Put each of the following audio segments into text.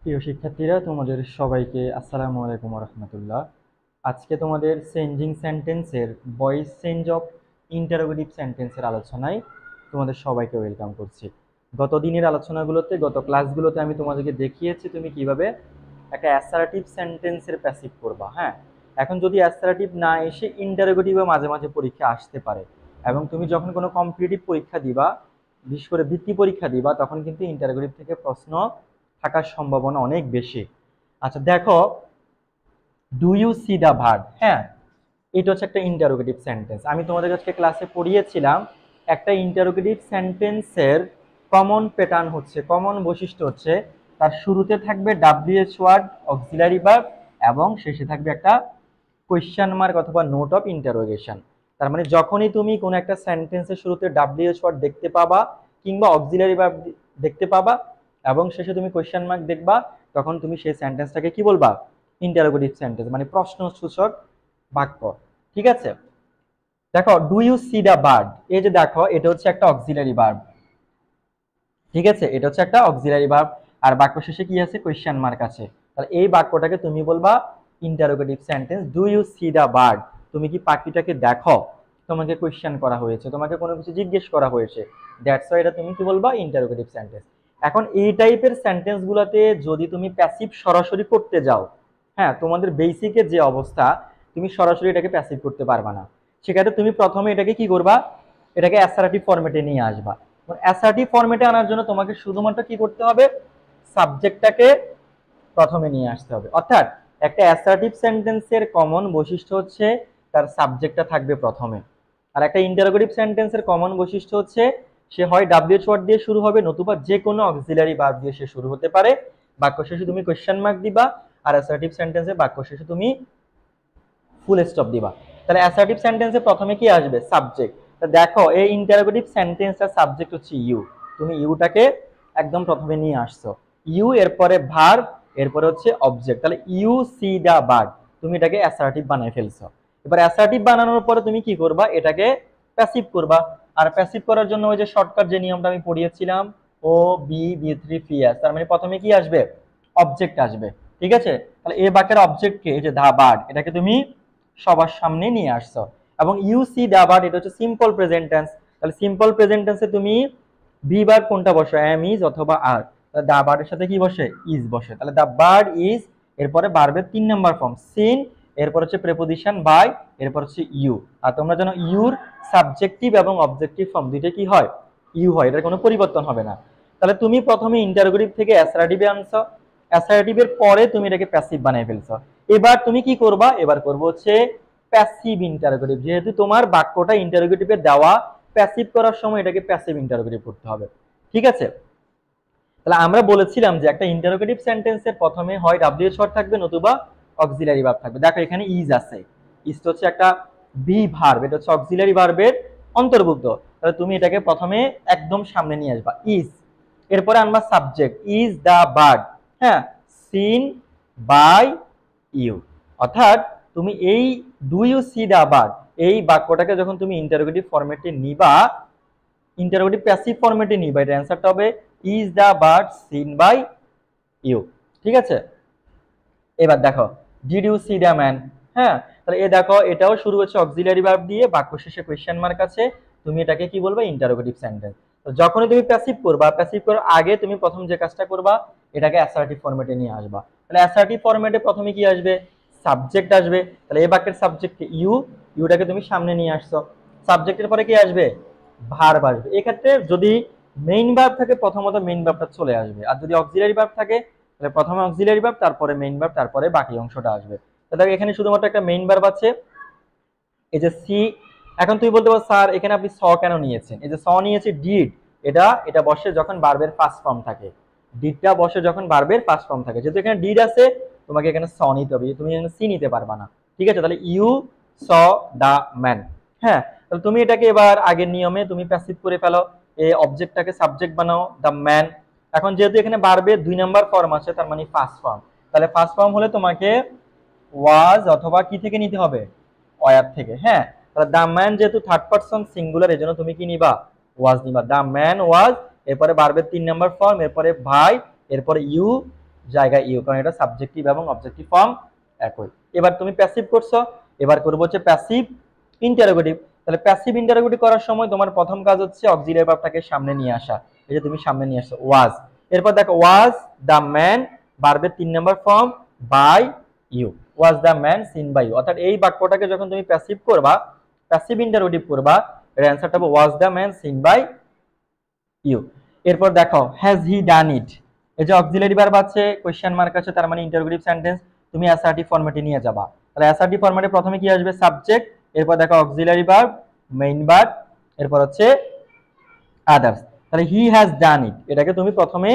প্রিয় শিক্ষার্থীরা, তোমাদের সবাইকে আসসালামু আলাইকুম রহমতুল্লাহ। আজকে তোমাদের চেঞ্জিং সেন্টেন্সের ভয়েস চেঞ্জ অফ ইন্টারোগেটিভ সেন্টেন্সের আলোচনায় তোমাদের সবাইকে ওয়েলকাম করছি। গত দিনের আলোচনাগুলোতে, গত ক্লাসগুলোতে আমি তোমাদেরকে দেখিয়েছি তুমি কিভাবে একটা অ্যাসার্টিভ সেন্টেন্সের প্যাসিভ করবা। হ্যাঁ, এখন যদি অ্যাসার্টিভ না এসে ইন্টারোগেটিভও মাঝে মাঝে পরীক্ষা আসতে পারে, এবং তুমি যখন কোনো কম্পিটিটিভ পরীক্ষা দিবা, বিশেষ করে বৃত্তি পরীক্ষা দিবা, তখন কিন্তু ইন্টারোগেটিভ থেকে প্রশ্ন থাকার সম্ভাবনা অনেক বেশি। আচ্ছা দেখো, do you see the verb. হ্যাঁ, এটা হচ্ছে একটা ইন্টারোগেটিভ সেন্টেন্স। আমি তোমাদের কাছে ক্লাসে পড়িয়েছিলাম একটা ইন্টারোগেটিভ সেন্টেন্সের কমন প্যাটার্ন হচ্ছে, কমন বৈশিষ্ট্য হচ্ছে তার শুরুতে থাকবে ডাব্লিউএইচ ওয়ার্ড অক্সিলারি ভার্ব এবং শেষে থাকবে একটা কোয়েশ্চেন মার্ক অথবা নোট অফ ইন্টারোগেশন। তার মানে যখনই তুমি কোনো একটা সেন্টেন্সের শুরুতে ডাব্লিউএইচ ওয়ার্ড দেখতে পাবা কিংবা অক্সিলারি ভার্ব দেখতে পাবা এবং শেষে তুমি কোয়েশ্চেন মার্ক দেখবা, তখন তুমি সেই সেন্টেন্সটাকে কি বলবা? ইন্টারোগেটিভ সেন্টেন্স, মানে প্রশ্নসূচক বাক্য। ঠিক আছে, দেখো do you see the bird, এই যে দেখো এটা হচ্ছে একটা অক্সিলারি ভার্ব। ঠিক আছে, এটা হচ্ছে একটা অক্সিলারি ভার্ব আর বাক্য শেষে কি আছে? কোয়েশ্চেন মার্ক আছে। তাহলে এই বাক্যটাকে তুমি বলবা interrogative sentence. Do you see the bird, তুমি কি পাখিটাকে দেখো? তোমাকে কোয়েশ্চেন করা হয়েছে, তোমাকে কোনো কিছু জিজ্ঞেস করা হয়েছে, দ্যাটস ওয়াই এটা তুমি কি বলবা? Interrogative sentence. এখন এই টাইপের সেন্টেন্স গুলাতে যদি তুমি প্যাসিভ সরাসরি করতে যাও, হ্যাঁ, তোমাদের বেসিকের যে অবস্থা, তুমি সরাসরি এটাকে প্যাসিভ করতে পারবা না। সেক্ষেত্রে তুমি প্রথমে এটাকে কি করবা? এটাকে অ্যাসার্টিভ ফরম্যাটে নিয়ে আসবা। অ্যাসার্টিভ ফরম্যাটে আনার জন্য তোমাকে শুধুমাত্র কি করতে হবে? সাবজেক্টটাকে প্রথমে নিয়ে আসতে হবে। অর্থাৎ একটা অ্যাসার্টিভ সেন্টেন্সের কমন বৈশিষ্ট্য হচ্ছে তার সাবজেক্টটা থাকবে প্রথমে। আর একটা ইন্টারোগেটিভ সেন্টেন্সের কমন বৈশিষ্ট্য হচ্ছে সে হয় ডাব্লিউএইচ ওয়ার্ড দিয়ে শুরু হবে, নতুবা যে কোনো অক্সিলারি ভার্ব দিয়ে সে শুরু হতে পারে। বাক্য শেষে তুমি কোয়েশ্চেন মার্ক দিবা, আর অ্যাসার্টিভ সেন্টেন্সে বাক্য শেষে তুমি ফুল স্টপ দিবা। তাহলে অ্যাসার্টিভ সেন্টেন্সে প্রথমে কি আসবে? সাবজেক্ট। তো দেখো এই ইন্টারোগেটিভ সেন্টেন্সটার সাবজেক্ট হচ্ছে ইউ, তুমি ইউটাকে একদম প্রথমে নিয়ে আসছো। ইউ এরপরে ভার্ব, এরপরে হচ্ছে অবজেক্ট। তাহলে ইউ সি দা বার্ড, তুমি এটাকে অ্যাসার্টিভ বানাই ফেলছো। এবার অ্যাসার্টিভ বানানোর পরে তুমি কি করবা? এটাকে প্যাসিভ করবা। আর প্যাসিভ করার জন্য ওই যে শর্টকাট যে নিয়মটা আমি পড়িয়েছিলাম, O B B three P S, তার মানে প্রথমে কি আসবে? অবজেক্ট আসবে। ঠিক আছে, তাহলে এই বাক্যের অবজেক্টকে, এই যে দা বার্ড, এটাকে তুমি সবার সামনে নিয়ে আসছো। এবং ইউ সি দা বার্ড, এটা হচ্ছে সিম্পল প্রেজেন্ট টেন্স। তাহলে সিম্পল প্রেজেন্ট টেন্সে তুমি বি বার কোনটা বসে? এম ইজ অথবা আর। তাহলে দা বার্ডের সাথে কি বসে? ইজ বসে। তাহলে দা বার্ড ইজ, এরপরে ভার্বের 3 নাম্বার ফর্ম সিন, এরপর হচ্ছে প্রেপোজিশন বাই, এরপর হচ্ছে ইউ। আর তোমরা জানো ইউর সাবজেক্টিভ এবং অবজেক্টিভ ফর্ম দুইটা কি হয়? ইউ হয়, এটার কোনো পরিবর্তন হবে না। তাহলে তুমি প্রথমে ইন্টারোগেটিভ থেকে অ্যাসার্টিভে আনছো, অ্যাসার্টিভের পরে তুমি এটাকে প্যাসিভ বানিয়ে ফেলছো। এবার তুমি কি করবা? এবার করবো হচ্ছে প্যাসিভ ইন্টারোগেটিভ। যেহেতু তোমার বাক্যটা ইন্টারোগেটিভে দেওয়া, প্যাসিভ করার সময় এটাকে প্যাসিভ ইন্টারোগেটিভ করতে হবে। ঠিক আছে, তাহলে আমরা বলেছিলাম যে একটা ইন্টারোগেটিভ সেন্টেন্সের প্রথমে হয় ডাব্লিউএইচ ওয়ার্ড থাকবে, নতুবা অক্সিলারি ভার্ব থাকবে। দেখো এখানে ইজ আছে, ইজ তো হচ্ছে একটা বি ভার্ব, এটা হচ্ছে অক্সিলারি ভার্বের অন্তর্ভুক্ত। তাহলে তুমি এটাকে প্রথমে একদম সামনে নিয়ে আসবা, ইজ। এরপরে আনবা সাবজেক্ট, ইজ দা বার্ড, হ্যাঁ, সিন বাই ইউ। অর্থাৎ তুমি এই do you see the bird, এই বাক্যটাকে যখন তুমি ইন্টারোগেটিভ ফরম্যাটে নিবা, ইন্টারোগেটিভ প্যাসিভ ফরম্যাটে নিবা, এর অ্যান্সারটা হবে is the bird seen by you. ঠিক আছে, এবার দেখো did you see the man. হ্যাঁ, তাহলে এ দেখো এটাও শুরু হচ্ছে অক্সিলারি ভার্ব দিয়ে, বাক্য শেষে কোয়েশ্চেন মার্ক আছে, তুমি এটাকে কি বলবা? Interrogative sentence. তো যখনই তুমি প্যাসিভ করবা, প্যাসিভ করার আগে তুমি প্রথম যে কাজটা করবা, এটাকে অ্যাসার্টিভ ফরম্যাটে নিয়ে আসবা। তাহলে অ্যাসার্টিভ ফরম্যাটে প্রথমে কি আসবে? সাবজেক্ট আসবে। তাহলে এই বাক্যের সাবজেক্ট ইউ, ইউটাকে তুমি সামনে নিয়ে আসছো। সাবজেক্টের পরে কি আসবে? ভার্ব আসবে। এক্ষেত্রে যদি মেইন ভার্ব থাকে, প্রথমত মেইন ভার্বটা চলে আসবে, আর যদি অক্সিলারি ভার্ব থাকে তাহলে প্রথমে অক্সিলারি ভার্ব, তারপরে মেইন ভার্ব, তারপরে বাকি অংশটা আসবে। তাহলে এখানে শুধুমাত্র একটা মেইন ভার্ব আছে, এই যে সি। এখন তুমি বলতে পারো স্যার এখানে আপনি স কেন নিয়েছেন? এই যে স নিয়েছে ডিড, এটা এটা বসে যখন ভার্বের ফার্স্ট ফর্ম থাকে, ডিডটা বসে যখন ভার্বের ফার্স্ট ফর্ম থাকে। যেহেতু এখানে ডিড আছে, তোমাকে এখানে স নিতে হবে, তুমি এখানে সি নিতে পারবা না। ঠিক আছে, তাহলে ইউ স দা ম্যান। হ্যাঁ, তাহলে তুমি এটাকে এবার আগের নিয়মে তুমি প্যাসিভ করে ফেলো, এই অবজেক্টটাকে সাবজেক্ট বানাও দা ম্যান। এখন যেহেতু এখানে ভার্বের 2 নাম্বার ফর্ম আছে, তার মানে ফার্স্ট ফর্ম, তাহলে ফার্স্ট ফর্ম হলে তোমাকে ওয়াজ অথবা কি থেকে নিতে হবে? ওয়ার থেকে। হ্যাঁ, তাহলে দা ম্যান যেহেতু থার্ড পারসন সিঙ্গুলার, এজন্য তুমি কি নিবা? ওয়াজ নিবা। দা ম্যান ওয়াজ, এরপরে ভার্বের 3 নাম্বার ফর্ম, এরপরে ভাই, এরপরে ইউ, জায়গায় ইউ, কারণ এটা সাবজেক্টিভ এবং অবজেক্টিভ ফর্ম একই। এবার তুমি প্যাসিভ করছো, এবার করবো হচ্ছে প্যাসিভ ইন্টারোগেটিভ। তাহলে প্যাসিভ ইন্টারোগেটিভ করার সময় তোমার প্রথম কাজ হচ্ছে অক্সিলারি ভার্বটাকে সামনে নিয়ে আসা। এই যে তুমি সামনে নিয়ে আসছো ওয়াজ, এরপর দেখো ওয়াজ দ্য ম্যান, ভার্বের 3 নম্বর form by you, was the man seen by you. অর্থাৎ এই বাক্যটাকে যখন তুমি প্যাসিভ করবা, প্যাসিভ ইন্টারোগেটিভ করবা, এর অ্যান্সারটা হবে was the man seen by you. এরপর দেখো হ্যাজ হি ডান ইট, এই যে অক্সিলারি ভার্ব আছে, কোশ্চেন মার্ক আছে, তার মানে ইন্টারোগেটিভ সেন্টেন্স, তুমি অ্যাসার্টিভ ফরম্যাটে নিয়ে যাবা। তাহলে অ্যাসার্টিভ ফরম্যাটে প্রথমে কি আসবে? সাবজেক্ট, এরপর দেখো অক্সিলারি ভার্ব, মেইন ভার্ব, এরপর হচ্ছে আদার্স। তাহলে হি হ্যাজ ডান ইট, এটাকে তুমি প্রথমে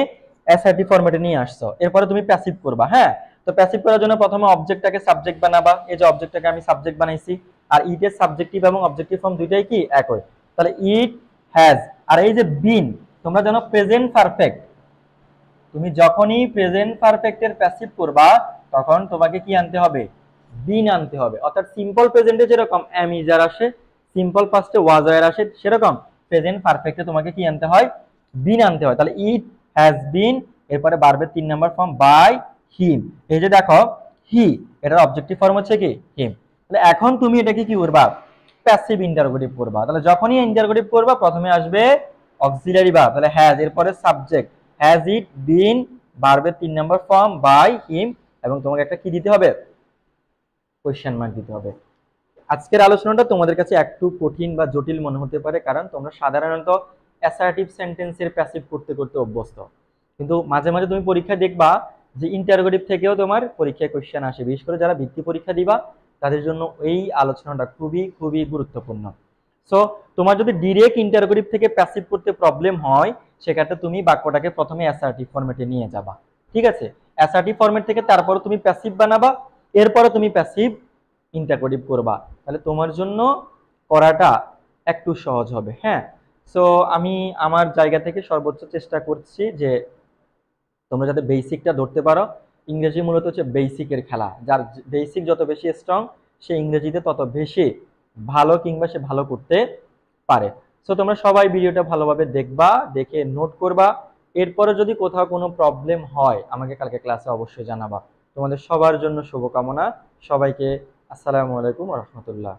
অ্যাসার্টিভ ফরম্যাটে নিয়ে আসছো, এরপরে তুমি প্যাসিভ করবা। হ্যাঁ, তো প্যাসিভ করার জন্য প্রথমে অবজেক্টটাকে সাবজেক্ট বানাবা, এই যে অবজেক্টটাকে আমি সাবজেক্ট বানাইছি, আর ইট এর সাবজেক্টিভ এবং অবজেক্টিভ ফর্ম দুইটাই কি একই। তাহলে ইট হ্যাজ, আর এই যে বিন, তোমরা জানো প্রেজেন্ট পারফেক্ট, তুমি যখনই প্রেজেন্ট পারফেক্টের প্যাসিভ করবা তখন তোমাকে কি আনতে হবে? বিন আনতে হবে। অর্থাৎ সিম্পল প্রেজেন্টে যেরকম এম ইজার আসে, সিম্পল পাস্টে ওয়াজ ওয়্যার আসে, সেরকম প্রেজেন্ট পারফেক্টে তোমাকে কি আনতে হয়? বিন আনতে হয়। তাহলে ইট হ্যাজ বিন, এরপরে ভার্বের 3 নম্বর ফর্ম বাই হিম। এই যে দেখো হি, এটার অবজেক্টিভ ফর্ম হচ্ছে কি? হিম। তাহলে এখন তুমি এটাকে কি করবা? প্যাসিভ ইন্টারোগেটিভ করবা। তাহলে যখনই ইন্টারোগেটিভ করবা প্রথমে আসবে অক্সিলারি ভার্ব, তাহলে হ্যাজ, এরপরে সাবজেক্ট, হ্যাজ ইট বিন, ভার্বের 3 নম্বর ফর্ম বাই হিম, এবং তোমাকে একটা কি দিতে হবে? কোশ্চেন মার্ক দিতে হবে। আজকের আলোচনাটা তোমাদের কাছে একটু কঠিন বা জটিল মনে হতে পারে, কারণ তোমরা সাধারণত অ্যাসার্টিভ সেন্টেন্সের প্যাসিভ করতে করতে অভ্যস্ত, কিন্তু মাঝে মাঝে তুমি পরীক্ষা দেখবা যে ইন্টারোগেটিভ থেকেও তোমার পরীক্ষায় কোশ্চেন আসে। বিশেষ করে যারা বৃত্তি পরীক্ষা দিবা তাদের জন্য এই আলোচনাটা খুবই খুবই গুরুত্বপূর্ণ। সো তোমার যদি ডিরেক্ট ইন্টারোগেটিভ থেকে প্যাসিভ করতে প্রবলেম হয়, সেক্ষেত্রে তুমি বাক্যটাকে প্রথমে অ্যাসার্টিভ ফরম্যাটে নিয়ে যাবা। ঠিক আছে, অ্যাসার্টিভ ফরম্যাট থেকে তারপরে তুমি প্যাসিভ বানাবা, এরপরে তুমি প্যাসিভ ইন্টারোগেটিভ করবা, তাহলে তোমার জন্য করাটা একটু সহজ হবে। হ্যাঁ, সো আমি আমার জায়গা থেকে সর্বোচ্চ চেষ্টা করছি যে তোমরা যাতে বেসিকটা ধরতে পারো। ইংরেজি মূলত হচ্ছে বেসিকের খেলা, যার বেসিক যত বেশি স্ট্রং সে ইংরেজিতে তত বেশি ভালো, কিংবা সে ভালো করতে পারে। সো তোমরা সবাই ভিডিওটা ভালোভাবে দেখবা, দেখে নোট করবা। এরপরে যদি কোথাও কোনো প্রবলেম হয় আমাকে কালকে ক্লাসে অবশ্যই জানাবা। তোমাদের সবার জন্য শুভকামনা। সবাইকে আসসালামু আলাইকুম ওয়া রাহমাতুল্লাহ।